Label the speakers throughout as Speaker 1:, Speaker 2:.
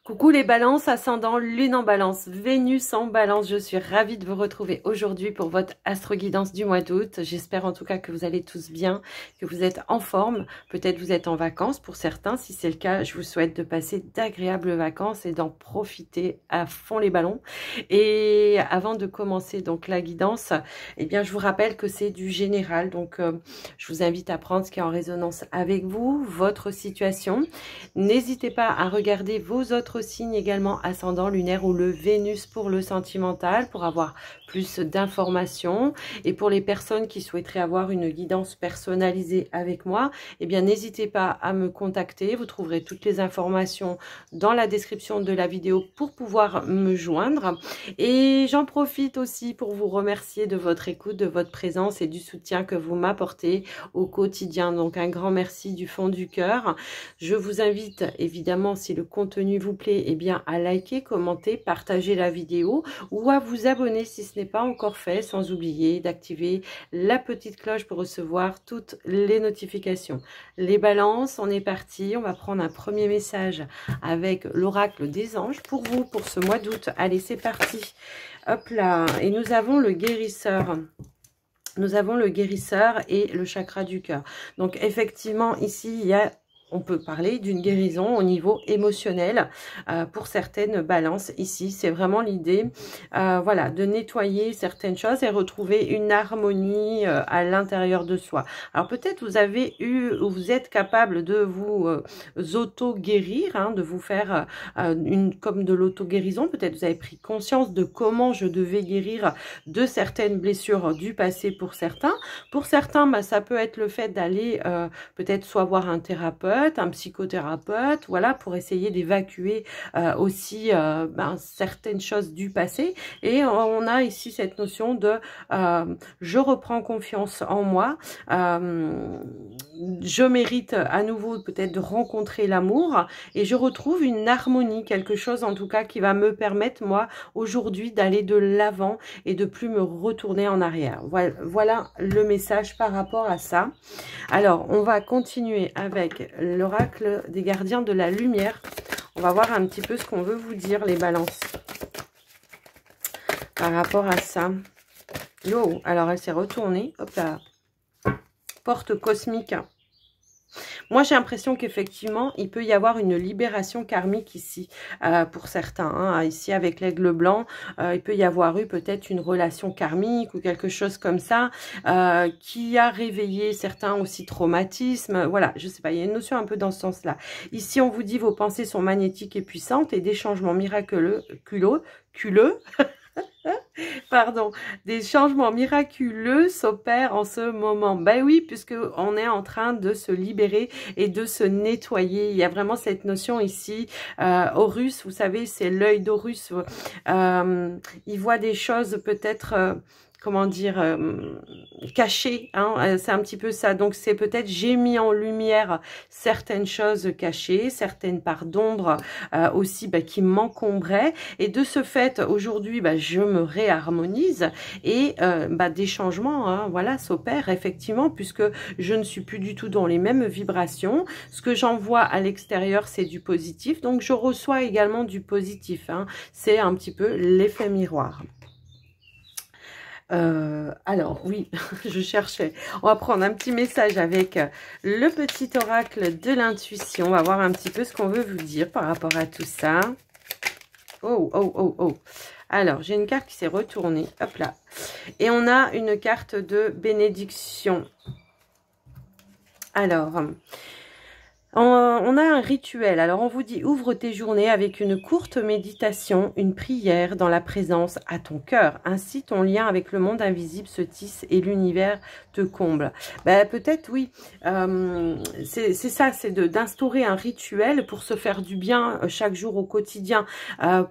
Speaker 1: Coucou les balances, ascendant lune en balance, Vénus en balance, je suis ravie de vous retrouver aujourd'hui pour votre astro-guidance du mois d'août. J'espère en tout cas que vous allez tous bien, que vous êtes en forme, peut-être vous êtes en vacances pour certains. Si c'est le cas, je vous souhaite de passer d'agréables vacances et d'en profiter à fond les ballons. Et avant de commencer donc la guidance, eh bien je vous rappelle que c'est du général, donc je vous invite à prendre ce qui est en résonance avec vous, votre situation. N'hésitez pas à regarder vos autres signes également ascendant lunaire ou le Vénus pour le sentimental pour avoir plus d'informations. Et pour les personnes qui souhaiteraient avoir une guidance personnalisée avec moi, eh bien n'hésitez pas à me contacter. Vous trouverez toutes les informations dans la description de la vidéo pour pouvoir me joindre. Et j'en profite aussi pour vous remercier de votre écoute, de votre présence et du soutien que vous m'apportez au quotidien. Donc un grand merci du fond du cœur. Je vous invite évidemment, si le contenu vous plaît, eh bien à liker, commenter, partager la vidéo ou à vous abonner si ce n'est pas encore fait, sans oublier d'activer la petite cloche pour recevoir toutes les notifications. Les balances, on est parti. On va prendre un premier message avec l'oracle des anges pour vous, pour ce mois d'août. Allez, c'est parti. Hop là. Et nous avons le guérisseur. Nous avons le guérisseur et le chakra du cœur. Donc effectivement, ici, il y a... on peut parler d'une guérison au niveau émotionnel pour certaines balances. Ici, c'est vraiment l'idée voilà, de nettoyer certaines choses et retrouver une harmonie à l'intérieur de soi. Alors peut-être vous avez eu, ou vous êtes capable de vous auto-guérir, hein, de vous faire comme de l'auto-guérison. Peut-être vous avez pris conscience de comment je devais guérir de certaines blessures du passé pour certains. Pour certains, bah, ça peut être le fait d'aller peut-être soit voir un thérapeute, un psychothérapeute, voilà, pour essayer d'évacuer aussi certaines choses du passé. Et on a ici cette notion de je reprends confiance en moi, je mérite à nouveau peut-être de rencontrer l'amour et je retrouve une harmonie, quelque chose en tout cas qui va me permettre moi aujourd'hui d'aller de l'avant et de plus me retourner en arrière. Voilà le message par rapport à ça. Alors on va continuer avec l'oracle des gardiens de la lumière. On va voir un petit peu ce qu'on veut vous dire les balances par rapport à ça. Yo, alors elle s'est retournée, hop là, porte cosmique. Moi, j'ai l'impression qu'effectivement, il peut y avoir une libération karmique ici, pour certains. Hein. Ici, avec l'aigle blanc, il peut y avoir eu peut-être une relation karmique ou quelque chose comme ça, qui a réveillé certains aussi traumatismes. Voilà, je sais pas, il y a une notion un peu dans ce sens-là. Ici, on vous dit vos pensées sont magnétiques et puissantes et des changements miraculeux, pardon, des changements miraculeux s'opèrent en ce moment. Ben oui, puisque on est en train de se libérer et de se nettoyer. Il y a vraiment cette notion ici. Horus, vous savez, c'est l'œil d'Horus. Il voit des choses peut-être... comment dire, caché, hein, c'est un petit peu ça. Donc, c'est peut-être, j'ai mis en lumière certaines choses cachées, certaines parts d'ombre aussi qui m'encombraient. Et de ce fait, aujourd'hui, je me réharmonise et des changements, hein, voilà, s'opèrent effectivement, puisque je ne suis plus du tout dans les mêmes vibrations. Ce que j'envoie à l'extérieur, c'est du positif. Donc, je reçois également du positif. Hein. C'est un petit peu l'effet miroir. Alors oui, je cherchais. On va prendre un petit message avec le petit oracle de l'intuition. On va voir un petit peu ce qu'on veut vous dire par rapport à tout ça. Oh, oh, oh, oh. Alors, j'ai une carte qui s'est retournée. Hop là. Et on a une carte de bénédiction. Alors... on a un rituel. Alors, on vous dit, ouvre tes journées avec une courte méditation, une prière dans la présence à ton cœur. Ainsi, ton lien avec le monde invisible se tisse et l'univers te comble. Peut-être, oui. C'est ça, c'est d'instaurer un rituel pour se faire du bien chaque jour au quotidien,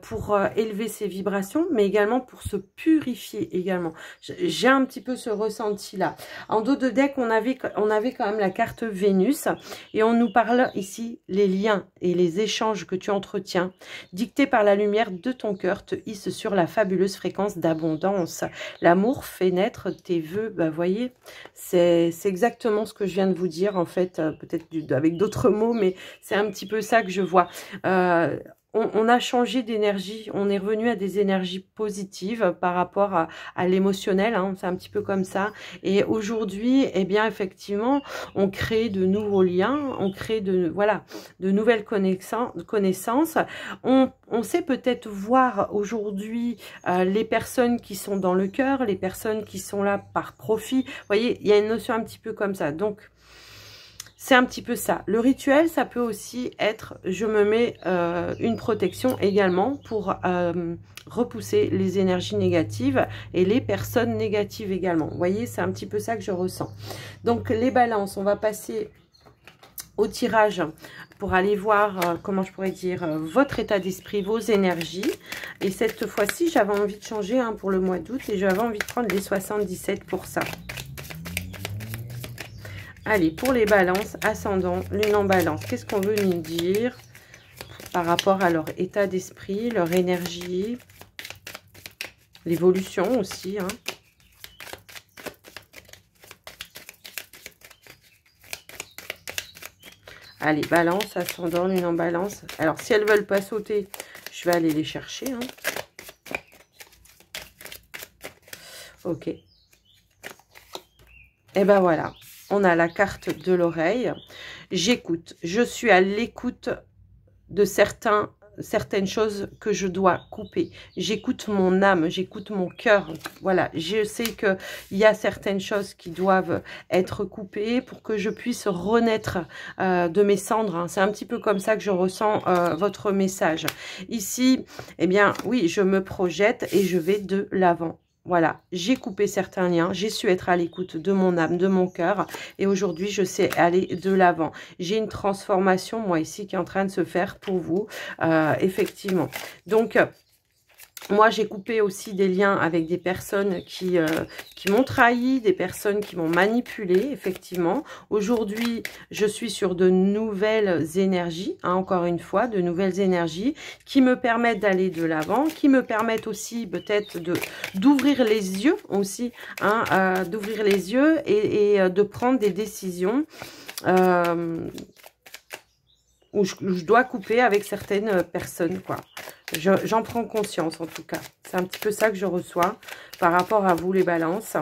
Speaker 1: pour élever ses vibrations, mais également pour se purifier également. J'ai un petit peu ce ressenti-là. En dos de deck, on avait quand même la carte Vénus et on nous parle ici les liens et les échanges que tu entretiens, dictés par la lumière de ton cœur, te hissent sur la fabuleuse fréquence d'abondance. L'amour fait naître tes vœux. Voyez, c'est exactement ce que je viens de vous dire, en fait, peut-être avec d'autres mots, mais c'est un petit peu ça que je vois. on a changé d'énergie, on est revenu à des énergies positives par rapport à l'émotionnel, hein, c'est un petit peu comme ça. Et aujourd'hui, eh bien, effectivement, on crée de nouveaux liens, on crée voilà, de nouvelles connaissances. On sait peut-être voir aujourd'hui les personnes qui sont dans le cœur, les personnes qui sont là par profit. Vous voyez, il y a une notion un petit peu comme ça. Donc, c'est un petit peu ça. Le rituel, ça peut aussi être, je me mets une protection également pour repousser les énergies négatives et les personnes négatives également. Vous voyez, c'est un petit peu ça que je ressens. Donc, les balances, on va passer au tirage pour aller voir, comment je pourrais dire, votre état d'esprit, vos énergies. Et cette fois-ci, j'avais envie de changer hein, pour le mois d'août et j'avais envie de prendre les 77 pour ça. Allez, pour les balances, ascendant, lune en balance, qu'est-ce qu'on veut nous dire par rapport à leur état d'esprit, leur énergie, l'évolution aussi, hein. Allez, balance, ascendant, lune en balance. Alors, si elles ne veulent pas sauter, je vais aller les chercher, hein. Ok. Et ben voilà. On a la carte de l'oreille. J'écoute. Je suis à l'écoute de certaines choses que je dois couper. J'écoute mon âme, j'écoute mon cœur. Voilà, je sais qu'il y a certaines choses qui doivent être coupées pour que je puisse renaître de mes cendres. Hein. C'est un petit peu comme ça que je ressens votre message. Ici, eh bien, oui, je me projette et je vais de l'avant. Voilà, j'ai coupé certains liens, j'ai su être à l'écoute de mon âme, de mon cœur. Et aujourd'hui, je sais aller de l'avant. J'ai une transformation, moi, ici, qui est en train de se faire pour vous, effectivement. Donc, moi, j'ai coupé aussi des liens avec des personnes qui m'ont trahi, des personnes qui m'ont manipulé, effectivement. Aujourd'hui, je suis sur de nouvelles énergies, hein, encore une fois, de nouvelles énergies qui me permettent d'aller de l'avant, qui me permettent aussi peut-être d'ouvrir les yeux aussi, hein, d'ouvrir les yeux et de prendre des décisions où je dois couper avec certaines personnes, quoi. J'en prends conscience, en tout cas. C'est un petit peu ça que je reçois par rapport à vous, les balances.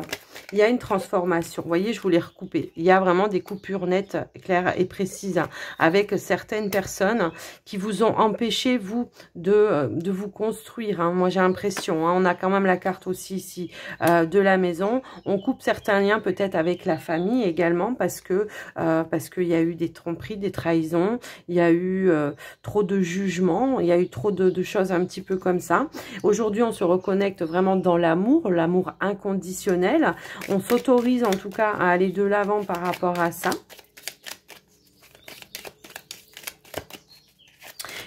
Speaker 1: Il y a une transformation. Vous voyez, je vous l'ai recoupé. Il y a vraiment des coupures nettes, claires et précises, hein, avec certaines personnes qui vous ont empêché, vous, de vous construire. Hein. Moi, j'ai l'impression, hein, on a quand même la carte aussi ici de la maison. On coupe certains liens peut-être avec la famille également parce qu'il y a eu des tromperies, des trahisons. Il y a eu trop de jugements. Il y a eu trop de choses un petit peu comme ça. Aujourd'hui, on se reconnecte vraiment dans l'amour inconditionnel. On s'autorise en tout cas à aller de l'avant par rapport à ça.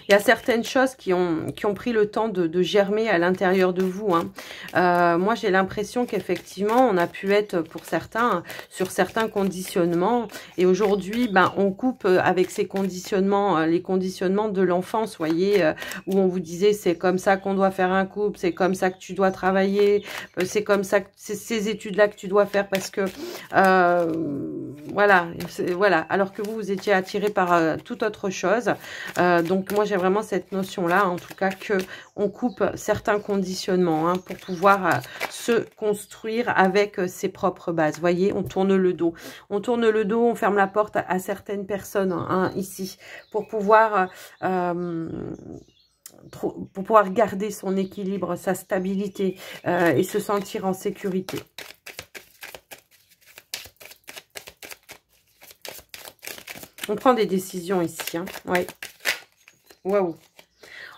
Speaker 1: Il y a certaines choses qui ont pris le temps de germer à l'intérieur de vous. Hein. Moi, j'ai l'impression qu'effectivement, on a pu être pour certains sur certains conditionnements. Et aujourd'hui, ben, on coupe avec ces conditionnements, les conditionnements de l'enfance, voyez, où on vous disait c'est comme ça qu'on doit faire un couple, c'est comme ça que tu dois travailler, c'est comme ça que c'est ces études-là que tu dois faire parce que voilà. Alors que vous étiez attiré par toute autre chose. Donc moi, j'ai vraiment cette notion-là, en tout cas, que on coupe certains conditionnements hein, pour pouvoir se construire avec ses propres bases. Vous voyez, on tourne le dos. On tourne le dos, on ferme la porte à certaines personnes hein, ici pour pouvoir garder son équilibre, sa stabilité et se sentir en sécurité. On prend des décisions ici. Hein. Ouais. Waouh.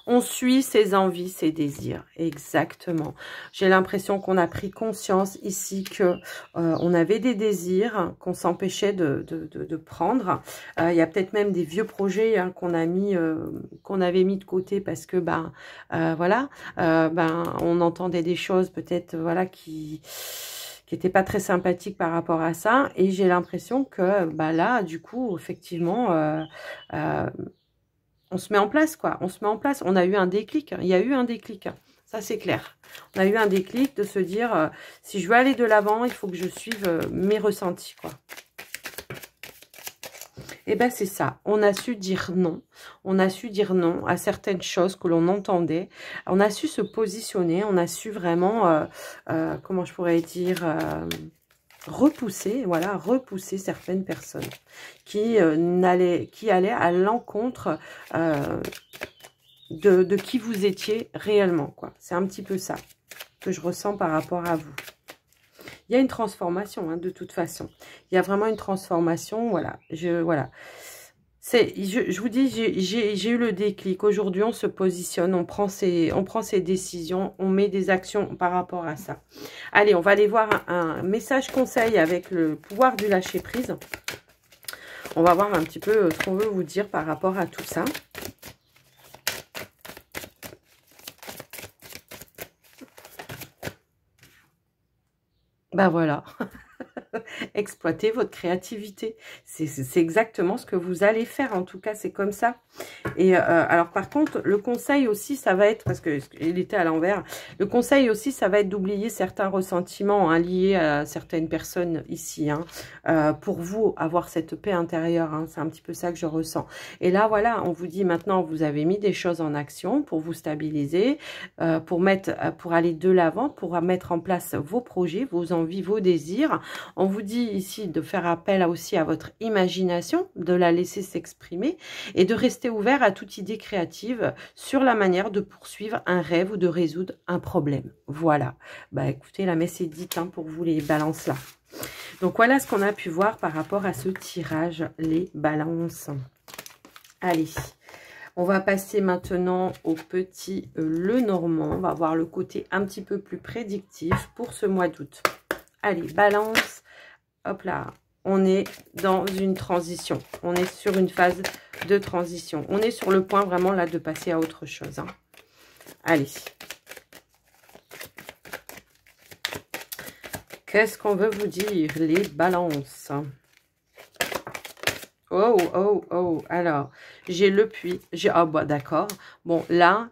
Speaker 1: On suit ses envies, ses désirs. Exactement. J'ai l'impression qu'on a pris conscience ici que on avait des désirs qu'on s'empêchait de prendre. Il y a peut-être même des vieux projets hein, qu'on avait mis de côté parce que voilà, on entendait des choses peut-être voilà qui n'était pas très sympathique par rapport à ça. Et j'ai l'impression que là, du coup, effectivement, on se met en place, quoi. On se met en place. On a eu un déclic. Il y a eu un déclic. Ça, c'est clair. On a eu un déclic de se dire, si je veux aller de l'avant, il faut que je suive mes ressentis, quoi. Eh bien, c'est ça. On a su dire non. On a su dire non à certaines choses que l'on entendait. On a su se positionner. On a su vraiment, comment je pourrais dire, repousser, voilà, repousser certaines personnes qui allaient à l'encontre de qui vous étiez réellement, quoi. C'est un petit peu ça que je ressens par rapport à vous. Il y a une transformation, hein, de toute façon. Il y a vraiment une transformation, voilà. Voilà. Je vous dis, j'ai eu le déclic. Aujourd'hui, on se positionne, on prend ses décisions, on met des actions par rapport à ça. Allez, on va aller voir un message conseil avec le pouvoir du lâcher-prise. On va voir un petit peu ce qu'on veut vous dire par rapport à tout ça. Ben voilà. Exploitez votre créativité. C'est exactement ce que vous allez faire. En tout cas, c'est comme ça. Et alors, par contre, le conseil aussi, ça va être, parce qu'il était à l'envers, le conseil aussi, ça va être d'oublier certains ressentiments, hein, liés à certaines personnes ici, hein, pour vous avoir cette paix intérieure. Hein, c'est un petit peu ça que je ressens. Et là, voilà, on vous dit maintenant, vous avez mis des choses en action pour vous stabiliser, pour aller de l'avant, pour mettre en place vos projets, vos envies, vos désirs. On vous dit ici de faire appel aussi à votre imagination, de la laisser s'exprimer et de rester ouvert à toute idée créative sur la manière de poursuivre un rêve ou de résoudre un problème. Voilà. Bah écoutez, la messe est dite, hein, pour vous les balances là. Donc voilà ce qu'on a pu voir par rapport à ce tirage, les balances. Allez. On va passer maintenant au petit Lenormand. On va voir le côté un petit peu plus prédictif pour ce mois d'août. Allez, balance. Hop là. On est dans une transition. On est sur une phase de transition. On est sur le point vraiment là de passer à autre chose. Hein. Allez. Qu'est-ce qu'on veut vous dire, les balances? Oh, oh, oh. Alors, j'ai le puits. Ah, bah, d'accord. Bon, là,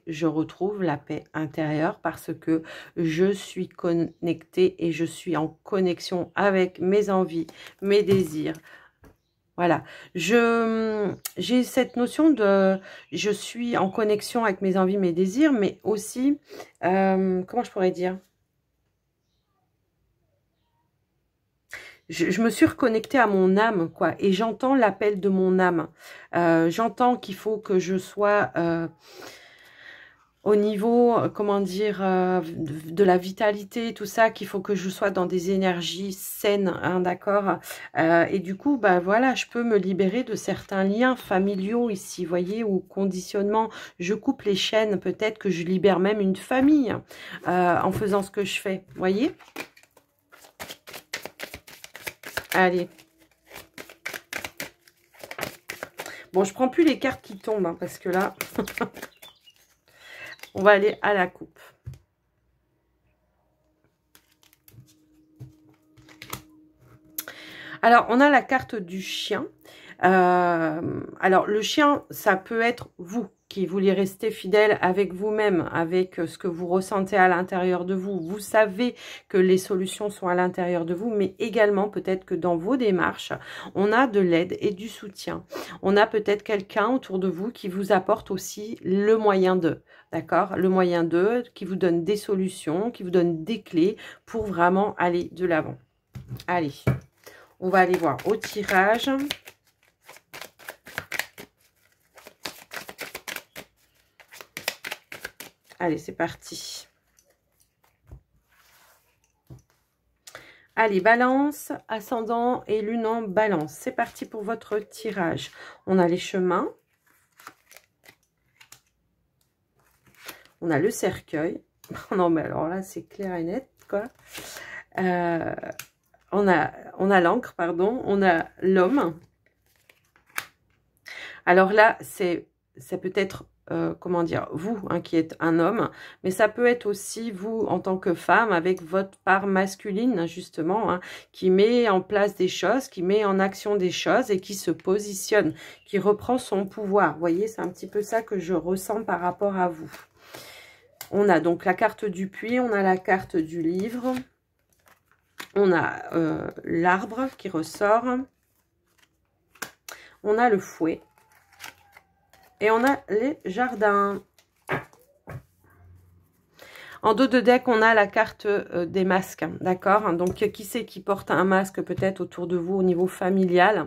Speaker 1: je retrouve la paix intérieure parce que je suis connectée et je suis en connexion avec mes envies, mes désirs. Voilà. J'ai cette notion de, je suis en connexion avec mes envies, mes désirs, mais aussi, comment je pourrais dire? Je me suis reconnectée à mon âme, quoi, et j'entends l'appel de mon âme. J'entends qu'il faut que je sois au niveau, comment dire, de la vitalité, tout ça, qu'il faut que je sois dans des énergies saines, hein, d'accord. Et du coup, bah voilà, je peux me libérer de certains liens familiaux ici, voyez, ou conditionnement. Je coupe les chaînes, peut-être que je libère même une famille en faisant ce que je fais, voyez. Allez. Bon, je prends plus les cartes qui tombent, hein, parce que là, on va aller à la coupe. Alors, on a la carte du chien. Alors, le chien, ça peut être vous qui voulez rester fidèle avec vous-même, avec ce que vous ressentez à l'intérieur de vous. Vous savez que les solutions sont à l'intérieur de vous, mais également peut-être que dans vos démarches, on a de l'aide et du soutien. On a peut-être quelqu'un autour de vous qui vous apporte aussi le moyen de, d'accord? Le moyen de, qui vous donne des solutions, qui vous donne des clés pour vraiment aller de l'avant. Allez, on va aller voir au tirage. Allez, c'est parti. Allez, balance, ascendant et lune en balance. C'est parti pour votre tirage. On a les chemins. On a le cercueil. Non, mais alors là, c'est clair et net, quoi. On a l'encre, pardon. On a l'homme. Alors là, c'est peut-être... comment dire, vous, hein, qui êtes un homme, mais ça peut être aussi vous en tant que femme avec votre part masculine, justement, hein, qui met en place des choses, qui met en action des choses et qui se positionne, qui reprend son pouvoir. Vous voyez, c'est un petit peu ça que je ressens par rapport à vous. On a donc la carte du puits, on a la carte du livre, on a l'arbre qui ressort. on a le fouet et on a les jardins. En dos de deck, on a la carte des masques, d'accord? Donc, qui c'est qui porte un masque peut-être autour de vous au niveau familial?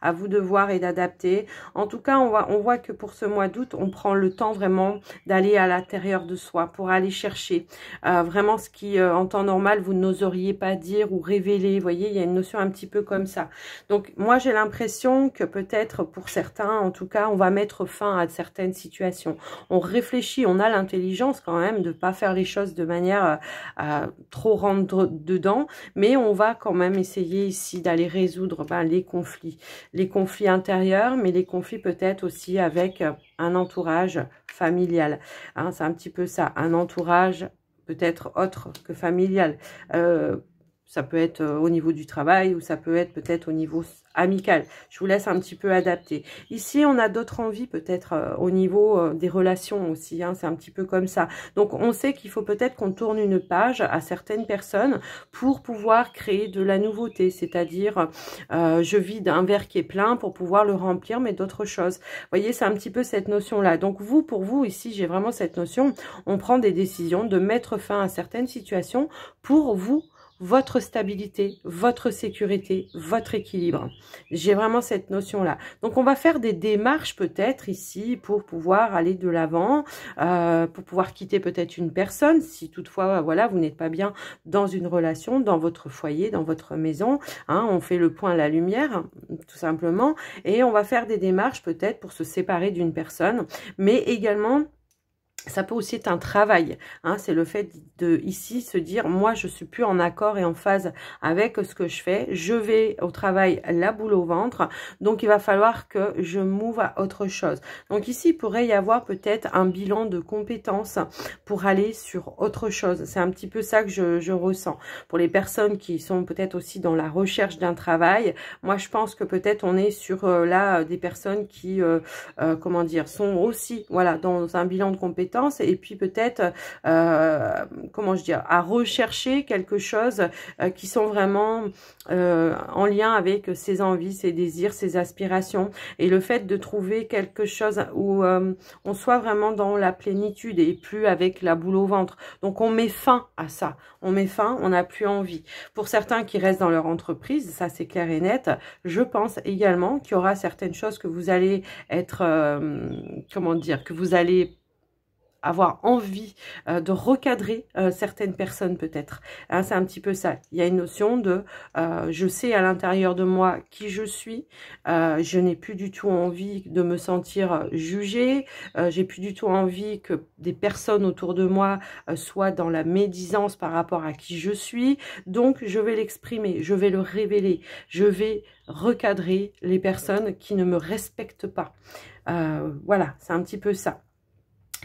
Speaker 1: À vous de voir et d'adapter. En tout cas, on voit que pour ce mois d'août, on prend le temps vraiment d'aller à l'intérieur de soi pour aller chercher vraiment ce qui, en temps normal, vous n'oseriez pas dire ou révéler. Vous voyez, il y a une notion un petit peu comme ça. Donc, moi, j'ai l'impression que peut-être pour certains, en tout cas, on va mettre fin à certaines situations. On réfléchit, on a l'intelligence quand même de ne pas faire les choses de manière à trop rentrer dedans, mais on va quand même essayer ici d'aller résoudre les conflits intérieurs, mais les conflits peut-être aussi avec un entourage familial. Hein, c'est un petit peu ça, un entourage peut-être autre que familial. Ça peut être au niveau du travail ou ça peut être peut-être au niveau amical. Je vous laisse un petit peu adapter. Ici, on a d'autres envies peut-être au niveau des relations aussi. Hein, c'est un petit peu comme ça. Donc, on sait qu'il faut peut-être qu'on tourne une page à certaines personnes pour pouvoir créer de la nouveauté. C'est-à-dire, je vide un verre qui est plein pour pouvoir le remplir, mais d'autres choses. Vous voyez, c'est un petit peu cette notion-là. Donc, pour vous, ici, j'ai vraiment cette notion. On prend des décisions de mettre fin à certaines situations pour vous, votre stabilité, votre sécurité, votre équilibre. J'ai vraiment cette notion-là. Donc, on va faire des démarches peut-être ici pour pouvoir aller de l'avant, pour pouvoir quitter peut-être une personne, si toutefois, voilà, vous n'êtes pas bien dans une relation, dans votre foyer, dans votre maison. Hein, on fait le point à la lumière, tout simplement, et on va faire des démarches peut-être pour se séparer d'une personne, mais également... Ça peut aussi être un travail, hein, c'est le fait de ici se dire, moi je suis plus en accord et en phase avec ce que je fais, je vais au travail la boule au ventre, donc il va falloir que je m'ouvre à autre chose. Donc ici il pourrait y avoir peut-être un bilan de compétences pour aller sur autre chose, c'est un petit peu ça que je ressens. Pour les personnes qui sont peut-être aussi dans la recherche d'un travail, moi je pense que peut-être on est sur là des personnes qui, comment dire, sont aussi voilà dans un bilan de compétences et puis peut-être, comment je dis, à rechercher quelque chose qui sont vraiment en lien avec ses envies, ses désirs, ses aspirations. Et le fait de trouver quelque chose où on soit vraiment dans la plénitude et plus avec la boule au ventre. Donc on met fin à ça. On met fin, on n'a plus envie. Pour certains qui restent dans leur entreprise, ça c'est clair et net, je pense également qu'il y aura certaines choses que vous allez être, comment dire, que vous allez avoir envie de recadrer certaines personnes peut-être. Hein, c'est un petit peu ça. Il y a une notion de je sais à l'intérieur de moi qui je suis. Je n'ai plus du tout envie de me sentir jugée. J'ai plus du tout envie que des personnes autour de moi soient dans la médisance par rapport à qui je suis. Donc, je vais l'exprimer, je vais le révéler. Je vais recadrer les personnes qui ne me respectent pas. Voilà, c'est un petit peu ça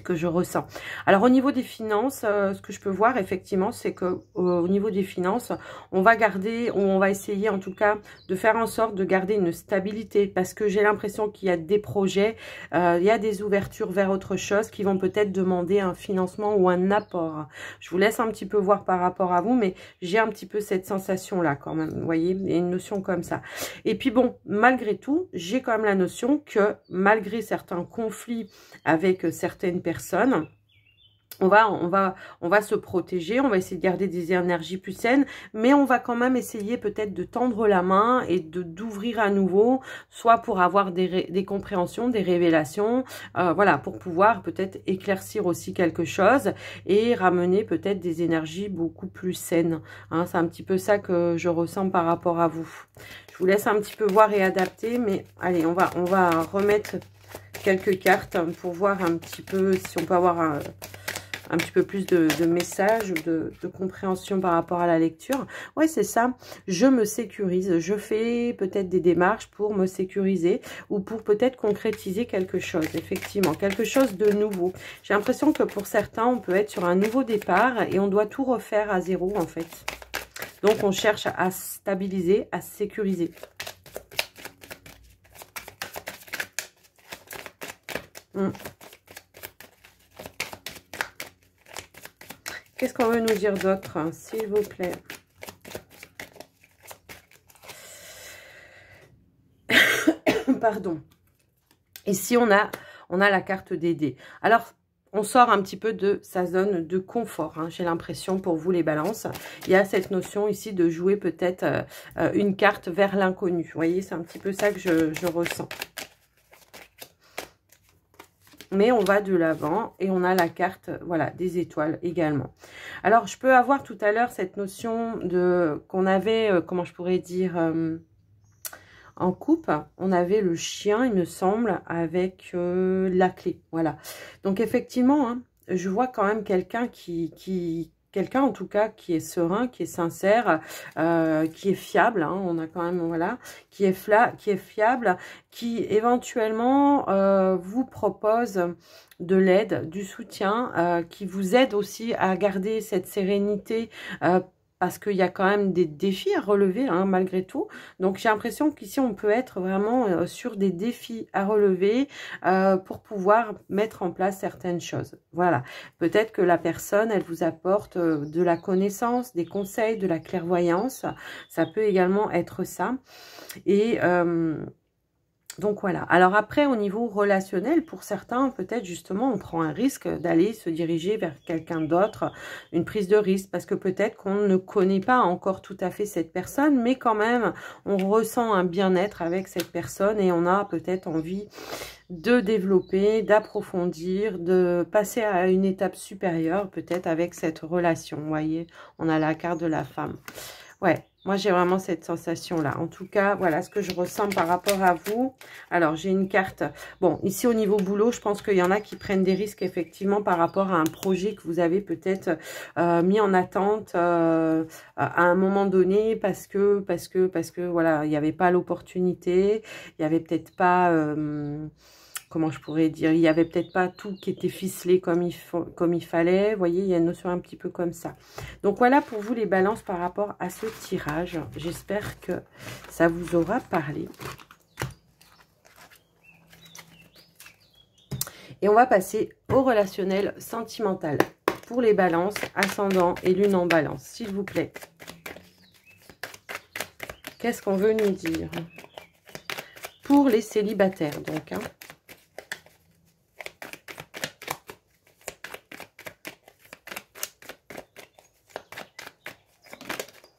Speaker 1: que je ressens. Alors au niveau des finances, ce que je peux voir effectivement, c'est que au niveau des finances, on va garder, ou on va essayer en tout cas de faire en sorte de garder une stabilité, parce que j'ai l'impression qu'il y a des projets, il y a des ouvertures vers autre chose qui vont peut-être demander un financement ou un apport. Je vous laisse un petit peu voir par rapport à vous, mais j'ai un petit peu cette sensation là quand même, vous voyez, il y a une notion comme ça. Et puis bon, malgré tout, j'ai quand même la notion que malgré certains conflits avec certaines personnes, on va se protéger, on va essayer de garder des énergies plus saines, mais on va quand même essayer peut-être de tendre la main et d'ouvrir à nouveau, soit pour avoir des compréhensions, des révélations, voilà, pour pouvoir peut-être éclaircir aussi quelque chose et ramener peut-être des énergies beaucoup plus saines. Hein, c'est un petit peu ça que je ressens par rapport à vous. Je vous laisse un petit peu voir et adapter, mais allez, on va remettre quelques cartes pour voir un petit peu si on peut avoir un petit peu plus de messages, de compréhension par rapport à la lecture. Ouais, c'est ça. Je me sécurise. Je fais peut-être des démarches pour me sécuriser ou pour peut-être concrétiser quelque chose. Effectivement, quelque chose de nouveau. J'ai l'impression que pour certains, on peut être sur un nouveau départ et on doit tout refaire à zéro en fait. Donc, on cherche à stabiliser, à sécuriser. Qu'est-ce qu'on veut nous dire d'autre, hein, s'il vous plaît? Pardon. Ici, on a la carte des dés. Alors, on sort un petit peu de sa zone de confort, hein, j'ai l'impression, pour vous les balances. Il y a cette notion ici de jouer peut-être une carte vers l'inconnu. Vous voyez, c'est un petit peu ça que je ressens. Mais on va de l'avant et on a la carte, voilà, des étoiles également. Alors, je peux avoir tout à l'heure cette notion de qu'on avait, comment je pourrais dire, en coupe, on avait le chien, il me semble, avec la clé, voilà. Donc, effectivement, hein, je vois quand même quelqu'un quelqu'un en tout cas qui est serein, qui est sincère, qui est fiable, hein, on a quand même, voilà, qui est fiable, qui éventuellement vous propose de l'aide, du soutien, qui vous aide aussi à garder cette sérénité, parce qu'il y a quand même des défis à relever, hein, malgré tout. Donc, j'ai l'impression qu'ici, on peut être vraiment sur des défis à relever pour pouvoir mettre en place certaines choses. Voilà. Peut-être que la personne, elle vous apporte de la connaissance, des conseils, de la clairvoyance. Ça peut également être ça. Et donc voilà. Alors après, au niveau relationnel, pour certains, peut-être justement, on prend un risque d'aller se diriger vers quelqu'un d'autre, une prise de risque, parce que peut-être qu'on ne connaît pas encore tout à fait cette personne, mais quand même, on ressent un bien-être avec cette personne et on a peut-être envie de développer, d'approfondir, de passer à une étape supérieure, peut-être avec cette relation. Vous voyez, on a la carte de la femme. Ouais, moi j'ai vraiment cette sensation-là. En tout cas, voilà ce que je ressens par rapport à vous. Alors, j'ai une carte. Bon, ici au niveau boulot, je pense qu'il y en a qui prennent des risques effectivement par rapport à un projet que vous avez peut-être mis en attente à un moment donné parce que voilà, il n'y avait pas l'opportunité, il n'y avait peut-être pas... comment je pourrais dire, il n'y avait peut-être pas tout qui était ficelé comme il fallait. Vous voyez, il y a une notion un petit peu comme ça. Donc voilà pour vous les balances par rapport à ce tirage. J'espère que ça vous aura parlé. Et on va passer au relationnel sentimental pour les balances, ascendant et lune en balance, s'il vous plaît. Qu'est-ce qu'on veut nous dire? Pour les célibataires, donc, hein.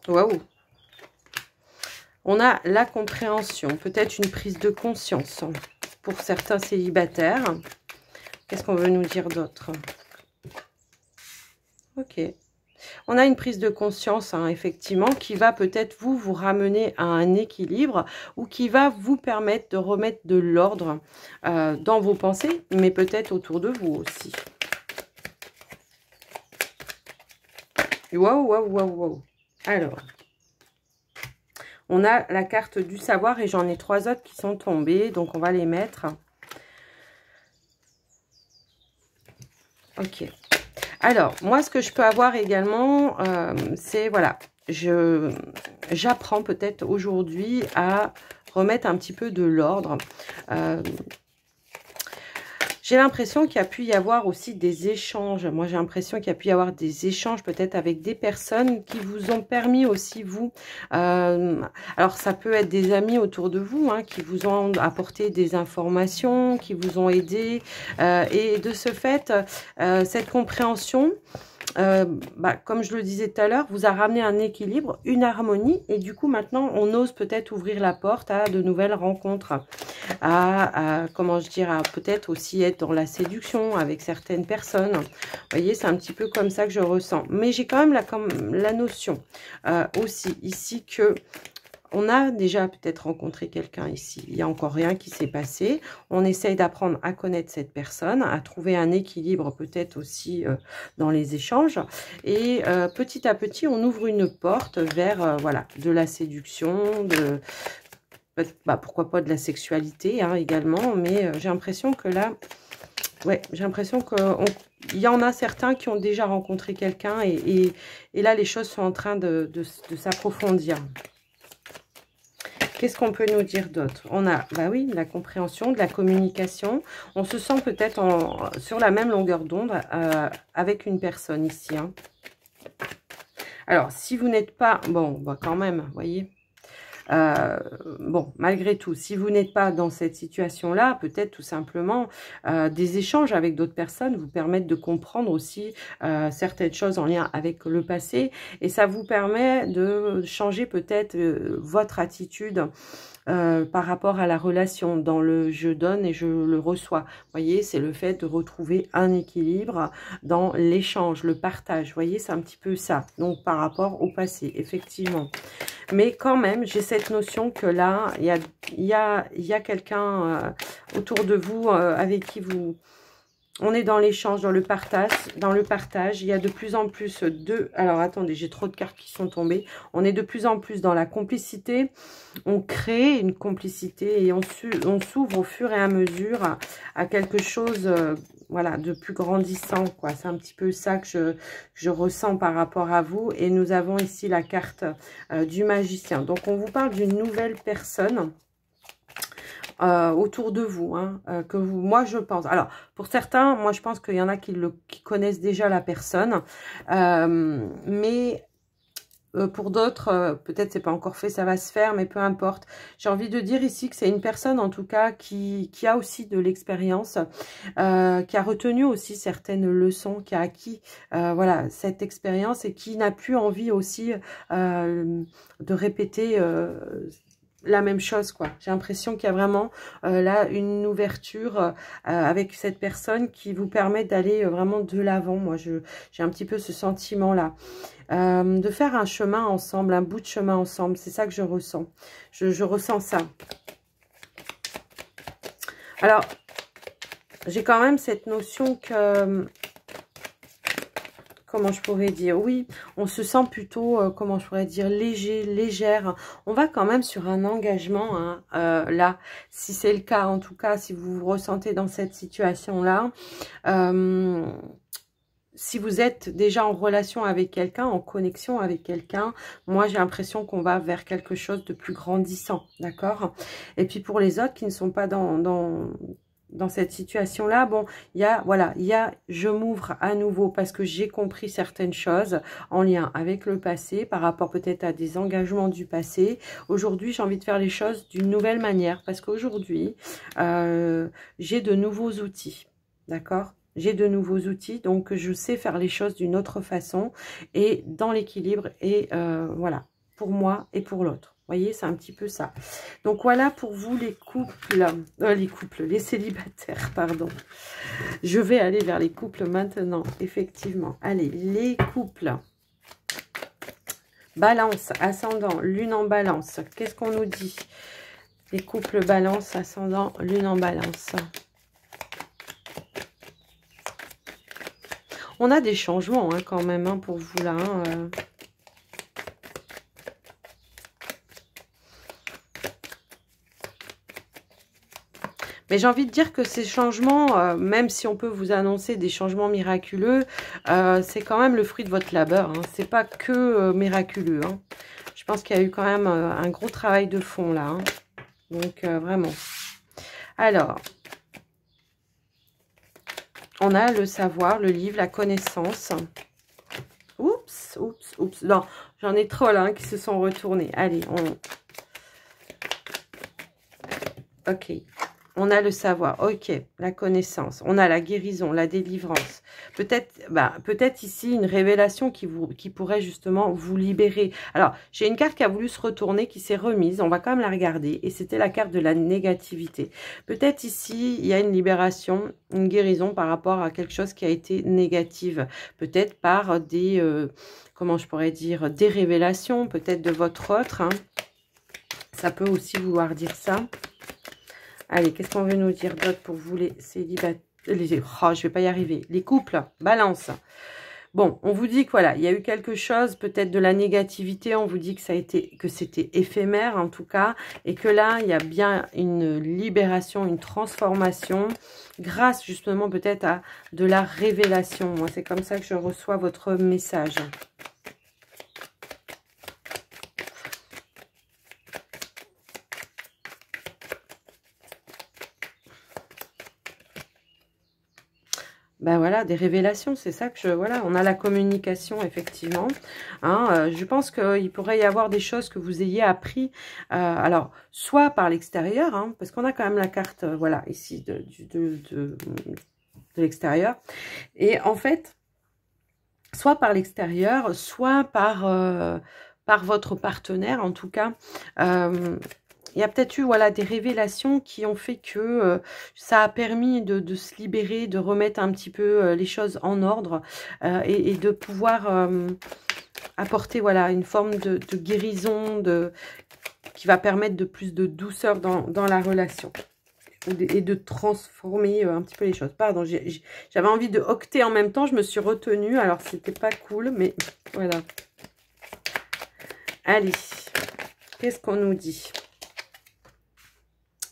Speaker 1: Waouh! On a la compréhension, peut-être une prise de conscience pour certains célibataires. Qu'est-ce qu'on veut nous dire d'autre? Ok. On a une prise de conscience, hein, effectivement, qui va peut-être vous ramener à un équilibre ou qui va vous permettre de remettre de l'ordre dans vos pensées, mais peut-être autour de vous aussi. Waouh, waouh, waouh, waouh. Alors, on a la carte du savoir et j'en ai 3 autres qui sont tombées, donc on va les mettre. Ok. Alors, moi, ce que je peux avoir également, c'est, voilà, j'apprends peut-être aujourd'hui à remettre un petit peu de l'ordre. J'ai l'impression qu'il y a pu y avoir aussi des échanges. Moi, j'ai l'impression qu'il y a pu y avoir des échanges peut-être avec des personnes qui vous ont permis aussi, vous... alors, ça peut être des amis autour de vous, hein, qui vous ont apporté des informations, qui vous ont aidé. Et de ce fait, cette compréhension... comme je le disais tout à l'heure, vous a ramené un équilibre, une harmonie, et du coup maintenant on ose peut-être ouvrir la porte à de nouvelles rencontres, comment je dirais, à peut-être aussi être dans la séduction avec certaines personnes. Vous voyez, c'est un petit peu comme ça que je ressens. Mais j'ai quand même la notion aussi ici que on a déjà peut-être rencontré quelqu'un ici. Il n'y a encore rien qui s'est passé. On essaye d'apprendre à connaître cette personne, à trouver un équilibre peut-être aussi dans les échanges. Et petit à petit, on ouvre une porte vers voilà, de la séduction, pourquoi pas de la sexualité, hein, également. Mais j'ai l'impression que là, ouais, j'ai l'impression qu'il y en a certains qui ont déjà rencontré quelqu'un. Et là, les choses sont en train de s'approfondir. Qu'est-ce qu'on peut nous dire d'autre? On a, bah oui, la compréhension, de la communication. On se sent peut-être sur la même longueur d'onde avec une personne ici. Hein. Alors, si vous n'êtes pas... Bon, bah quand même, vous voyez. Bon, malgré tout, si vous n'êtes pas dans cette situation-là, peut-être tout simplement des échanges avec d'autres personnes vous permettent de comprendre aussi certaines choses en lien avec le passé, et ça vous permet de changer peut-être votre attitude par rapport à la relation, dans le je donne et je le reçois. Vous voyez, c'est le fait de retrouver un équilibre dans l'échange, le partage. Vous voyez, c'est un petit peu ça. Donc, par rapport au passé, effectivement. Mais quand même, j'ai cette notion que là, il y a quelqu'un autour de vous avec qui vous... On est dans l'échange, dans le partage, il y a de plus en plus de... Alors, attendez, j'ai trop de cartes qui sont tombées. On est de plus en plus dans la complicité. On crée une complicité et on s'ouvre au fur et à mesure à quelque chose, voilà, de plus grandissant, quoi. C'est un petit peu ça que je ressens par rapport à vous. Et nous avons ici la carte du magicien. Donc, on vous parle d'une nouvelle personne autour de vous, hein, que vous, moi je pense. Alors pour certains, moi je pense qu'il y en a qui connaissent déjà la personne, mais pour d'autres, peut-être c'est pas encore fait, ça va se faire, mais peu importe. J'ai envie de dire ici que c'est une personne en tout cas qui a aussi de l'expérience, qui a retenu aussi certaines leçons, qui a acquis voilà cette expérience et qui n'a plus envie aussi de répéter la même chose, quoi. J'ai l'impression qu'il y a vraiment là une ouverture avec cette personne qui vous permet d'aller vraiment de l'avant. Moi, j'ai un petit peu ce sentiment-là. De faire un chemin ensemble, un bout de chemin ensemble. C'est ça que je ressens. Je ressens ça. Alors, j'ai quand même cette notion que... Comment je pourrais dire? Oui, on se sent plutôt, comment je pourrais dire, léger, légère. On va quand même sur un engagement, hein, là, si c'est le cas, en tout cas, si vous vous ressentez dans cette situation-là. Si vous êtes déjà en relation avec quelqu'un, en connexion avec quelqu'un, moi j'ai l'impression qu'on va vers quelque chose de plus grandissant, d'accord? Et puis pour les autres qui ne sont pas dans cette situation-là, bon, voilà, je m'ouvre à nouveau parce que j'ai compris certaines choses en lien avec le passé, par rapport peut-être à des engagements du passé. Aujourd'hui, j'ai envie de faire les choses d'une nouvelle manière parce qu'aujourd'hui, j'ai de nouveaux outils, d'accord? J'ai de nouveaux outils, donc je sais faire les choses d'une autre façon et dans l'équilibre et voilà, pour moi et pour l'autre. Vous voyez, c'est un petit peu ça. Donc voilà pour vous les couples, les célibataires, pardon. Je vais aller vers les couples maintenant, effectivement. Allez, les couples. Balance, ascendant, lune en balance. Qu'est-ce qu'on nous dit? Les couples balance, ascendant, lune en balance. On a des changements hein, quand même hein, pour vous là. Hein, Mais j'ai envie de dire que ces changements, même si on peut vous annoncer des changements miraculeux, c'est quand même le fruit de votre labeur. Hein. C'est pas que miraculeux. Hein. Je pense qu'il y a eu quand même un gros travail de fond là. Hein. Donc vraiment. Alors, on a le savoir, le livre, la connaissance. Oups, oups, oups. Non, j'en ai trop là hein, qui se sont retournés. Allez, ok. On a le savoir, ok, la connaissance, on a la guérison, la délivrance. Peut-être ici une révélation qui pourrait justement vous libérer. Alors, j'ai une carte qui a voulu se retourner, qui s'est remise, on va quand même la regarder. Et c'était la carte de la négativité. Peut-être ici, il y a une libération, une guérison par rapport à quelque chose qui a été négative. Peut-être par des, comment je pourrais dire, des révélations, peut-être de votre autre. Hein. Ça peut aussi vouloir dire ça. Allez, qu'est-ce qu'on veut nous dire d'autre pour vous les célibataires? Oh, je vais pas y arriver. Les couples, balance. Bon, on vous dit que voilà, il y a eu quelque chose, peut-être de la négativité. On vous dit que c'était éphémère en tout cas. Et que là, il y a bien une libération, une transformation. Grâce justement peut-être à de la révélation. Moi, c'est comme ça que je reçois votre message. Ben voilà, des révélations, c'est ça que je... Voilà, on a la communication, effectivement. Hein, je pense qu'il pourrait y avoir des choses que vous ayez appris. Alors, soit par l'extérieur, hein, parce qu'on a quand même la carte, voilà, ici, de l'extérieur. Et en fait, soit par l'extérieur, soit par votre partenaire, en tout cas. Il y a peut-être eu voilà, des révélations qui ont fait que ça a permis de se libérer, de remettre un petit peu les choses en ordre et de pouvoir apporter voilà, une forme de guérison qui va permettre de plus de douceur dans la relation et de transformer un petit peu les choses. Pardon, j'avais envie de octer en même temps, je me suis retenue, alors c'était pas cool, mais voilà. Allez, qu'est-ce qu'on nous dit ?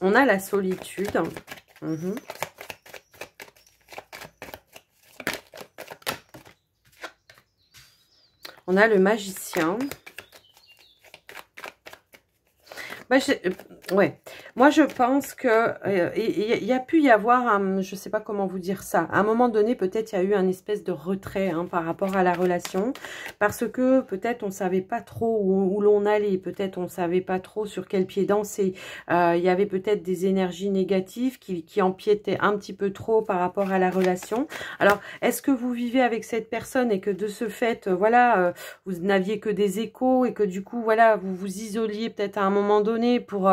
Speaker 1: On a la solitude. On a le magicien. Bah, ouais, moi je pense que il y a pu y avoir, je sais pas comment vous dire ça, à un moment donné peut-être il y a eu un espèce de retrait hein, par rapport à la relation, parce que peut-être on savait pas trop où l'on allait, peut-être on savait pas trop sur quel pied danser, il y avait peut-être des énergies négatives qui empiétaient un petit peu trop par rapport à la relation. Alors est-ce que vous vivez avec cette personne et que de ce fait, voilà, vous n'aviez que des échos et que du coup, voilà, vous vous isoliez peut-être à un moment donné pour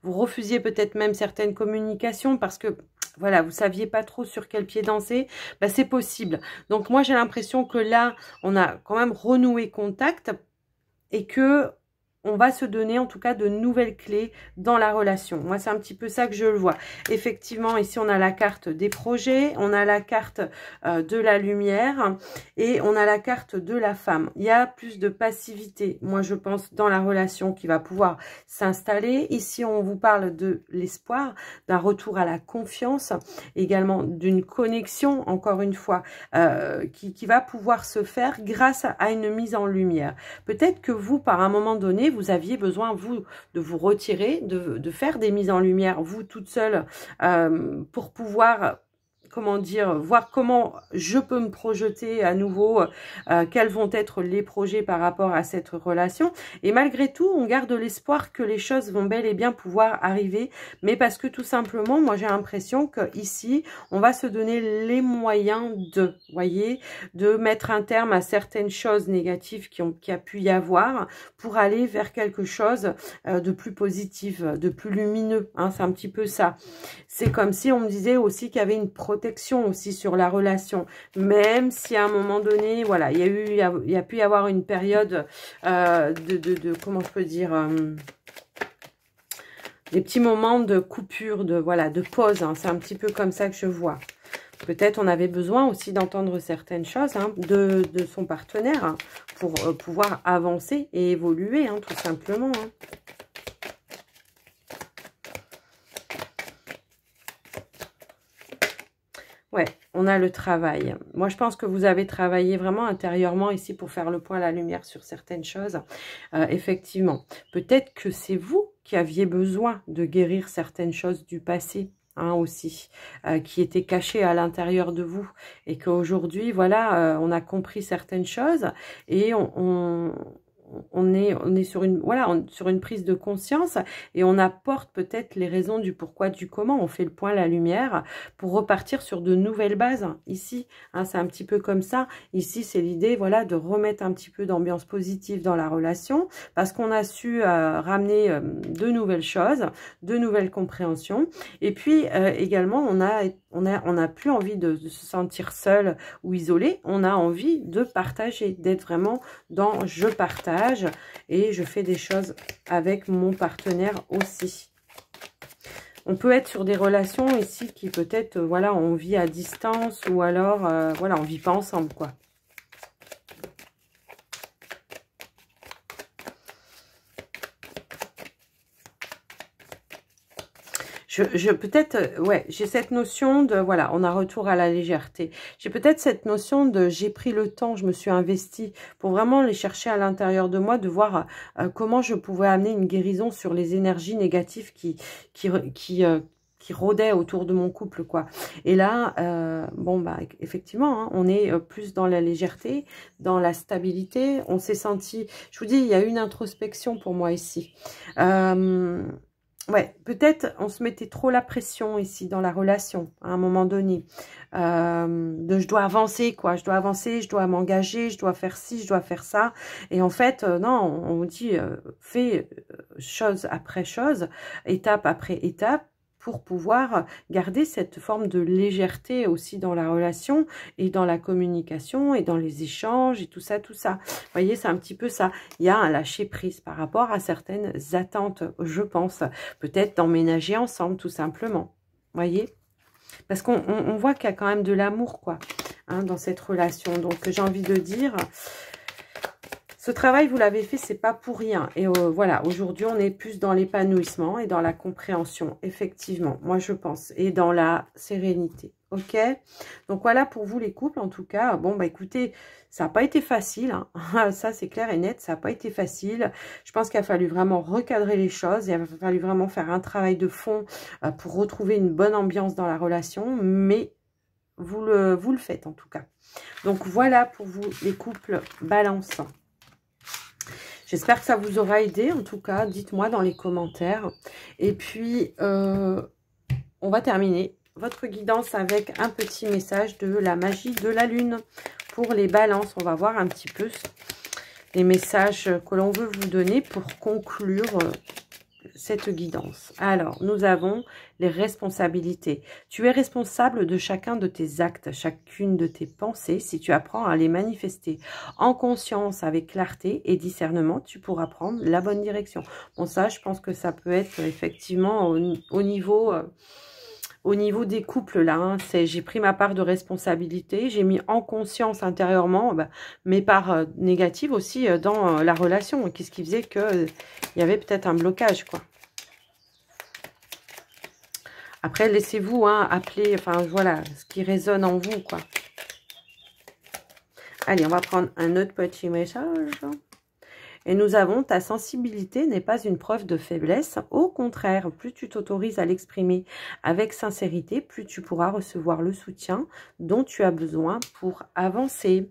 Speaker 1: vous refusiez peut-être même certaines communications parce que voilà, vous saviez pas trop sur quel pied danser, bah, c'est possible. Donc moi j'ai l'impression que là, on a quand même renoué contact et que on va se donner en tout cas de nouvelles clés dans la relation. Moi, c'est un petit peu ça que je le vois. Effectivement, ici, on a la carte des projets, on a la carte de la lumière et on a la carte de la femme. Il y a plus de passivité, moi, je pense, dans la relation qui va pouvoir s'installer. Ici, on vous parle de l'espoir, d'un retour à la confiance, également d'une connexion, encore une fois, qui va pouvoir se faire grâce à une mise en lumière. Peut-être que vous, par un moment donné, vous aviez besoin, vous, de vous retirer, de faire des mises en lumière, vous, toute seule, pour pouvoir... comment dire, voir comment je peux me projeter à nouveau, quels vont être les projets par rapport à cette relation. Et malgré tout, on garde l'espoir que les choses vont bel et bien pouvoir arriver, mais parce que tout simplement, moi j'ai l'impression que ici, on va se donner les moyens de, voyez, de mettre un terme à certaines choses négatives qui a pu y avoir, pour aller vers quelque chose de plus positif, de plus lumineux, hein, c'est un petit peu ça. C'est comme si on me disait aussi qu'il y avait une protection aussi sur la relation, même si à un moment donné, voilà, il y a pu y avoir une période comment je peux dire, des petits moments de coupure, voilà, de pause, hein, c'est un petit peu comme ça que je vois. Peut-être on avait besoin aussi d'entendre certaines choses hein, de son partenaire hein, pour pouvoir avancer et évoluer, hein, tout simplement. Hein. Ouais, on a le travail. Moi, je pense que vous avez travaillé vraiment intérieurement ici pour faire le point à la lumière sur certaines choses. Effectivement, peut-être que c'est vous qui aviez besoin de guérir certaines choses du passé. Hein, aussi, qui étaient cachées à l'intérieur de vous. Et qu'aujourd'hui, voilà, on a compris certaines choses et on est sur une sur une prise de conscience et on apporte peut-être les raisons du pourquoi du comment, on fait le point la lumière pour repartir sur de nouvelles bases ici hein, c'est un petit peu comme ça ici, c'est l'idée voilà de remettre un petit peu d'ambiance positive dans la relation parce qu'on a su ramener de nouvelles choses, de nouvelles compréhensions et puis également on a plus envie de se sentir seul ou isolé, on a envie de partager, d'être vraiment dans je partage et je fais des choses avec mon partenaire aussi. On peut être sur des relations ici qui peut-être, voilà, on vit à distance ou alors, voilà, on vit pas ensemble, quoi. Peut-être, ouais, j'ai cette notion de, voilà, on a retour à la légèreté. J'ai peut-être cette notion de, j'ai pris le temps, je me suis investie pour vraiment les chercher à l'intérieur de moi, de voir comment je pouvais amener une guérison sur les énergies négatives qui qui rôdait autour de mon couple, quoi. Et là, bon, bah, effectivement, hein, on est plus dans la légèreté, dans la stabilité. On s'est senti, je vous dis, il y a une introspection pour moi ici. Ouais, peut-être on se mettait trop la pression ici dans la relation, à un moment donné. Je dois avancer, quoi. Je dois avancer, je dois m'engager, je dois faire ci, je dois faire ça. Et en fait, non, on dit, fais chose après chose, étape après étape, pour pouvoir garder cette forme de légèreté aussi dans la relation et dans la communication et dans les échanges et tout ça, tout ça. Vous voyez, c'est un petit peu ça. Il y a un lâcher-prise par rapport à certaines attentes, je pense. Peut-être d'emménager ensemble, tout simplement. Vous voyez? Parce qu'on voit qu'il y a quand même de l'amour, quoi, hein, dans cette relation. Donc, j'ai envie de dire... Ce travail, vous l'avez fait, c'est pas pour rien. Et voilà, aujourd'hui, on est plus dans l'épanouissement et dans la compréhension, effectivement, moi je pense, et dans la sérénité, ok? Donc voilà pour vous les couples, en tout cas. Bon, bah écoutez, ça n'a pas été facile, hein. Ça c'est clair et net, ça n'a pas été facile. Je pense qu'il a fallu vraiment recadrer les choses, il a fallu vraiment faire un travail de fond pour retrouver une bonne ambiance dans la relation, mais vous le faites en tout cas. Donc voilà pour vous les couples Balance. J'espère que ça vous aura aidé, en tout cas, dites-moi dans les commentaires. Et puis, on va terminer votre guidance avec un petit message de la magie de la lune. Pour les balances, on va voir un petit peu les messages que l'on veut vous donner pour conclure cette guidance. Alors, nous avons les responsabilités. Tu es responsable de chacun de tes actes, chacune de tes pensées. Si tu apprends à les manifester en conscience, avec clarté et discernement, tu pourras prendre la bonne direction. Bon, ça, je pense que ça peut être effectivement au niveau des couples, là, hein. J'ai pris ma part de responsabilité, j'ai mis en conscience intérieurement mes parts négatives aussi dans la relation. Qu'est-ce qui faisait qu'il y avait peut-être un blocage, quoi. Après, laissez-vous appeler, enfin voilà, ce qui résonne en vous, quoi. Allez, on va prendre un autre petit message. Et nous avons, ta sensibilité n'est pas une preuve de faiblesse. Au contraire, plus tu t'autorises à l'exprimer avec sincérité, plus tu pourras recevoir le soutien dont tu as besoin pour avancer.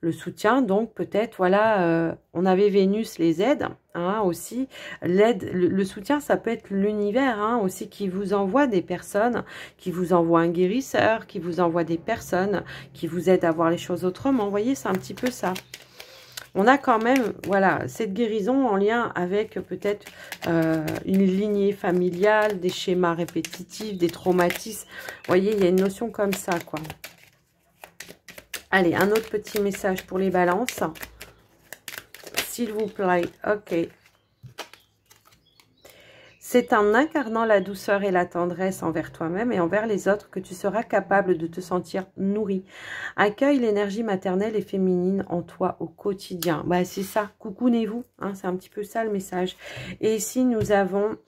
Speaker 1: Le soutien, donc peut-être, voilà, on avait Vénus les aide, hein, aussi. L'aide, le soutien, ça peut être l'univers, hein, aussi, qui vous envoie des personnes, qui vous envoie un guérisseur, qui vous envoie des personnes, qui vous aident à voir les choses autrement. Vous voyez, c'est un petit peu ça. On a quand même, voilà, cette guérison en lien avec peut-être une lignée familiale, des schémas répétitifs, des traumatismes. Vous voyez, il y a une notion comme ça, quoi. Allez, un autre petit message pour les balances. S'il vous plaît, ok. C'est en incarnant la douceur et la tendresse envers toi-même et envers les autres que tu seras capable de te sentir nourri. Accueille l'énergie maternelle et féminine en toi au quotidien. Bah, c'est ça, coucounez-vous, hein, c'est un petit peu ça le message. Et ici, nous avons,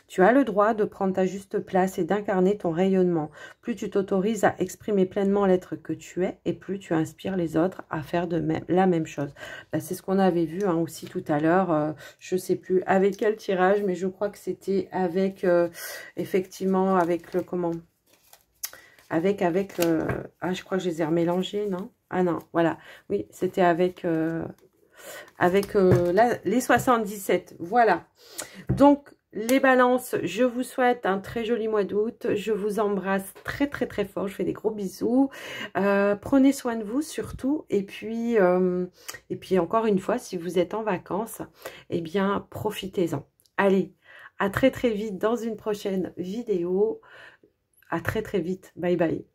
Speaker 1: tu as le droit de prendre ta juste place et d'incarner ton rayonnement. Plus tu t'autorises à exprimer pleinement l'être que tu es et plus tu inspires les autres à faire la même chose. Bah, c'est ce qu'on avait vu aussi tout à l'heure, je ne sais plus avec quel tirage, mais je crois que c'était avec, effectivement, avec le, comment, avec, je crois que je les ai remélangés, non? Ah non, voilà, oui, c'était avec, les 77, voilà. Donc, les balances, je vous souhaite un très joli mois d'août. Je vous embrasse très, très, très fort. Je fais des gros bisous. Prenez soin de vous surtout. Et puis encore une fois, si vous êtes en vacances, eh bien, profitez-en. Allez, à très, très vite dans une prochaine vidéo. À très, très vite. Bye, bye.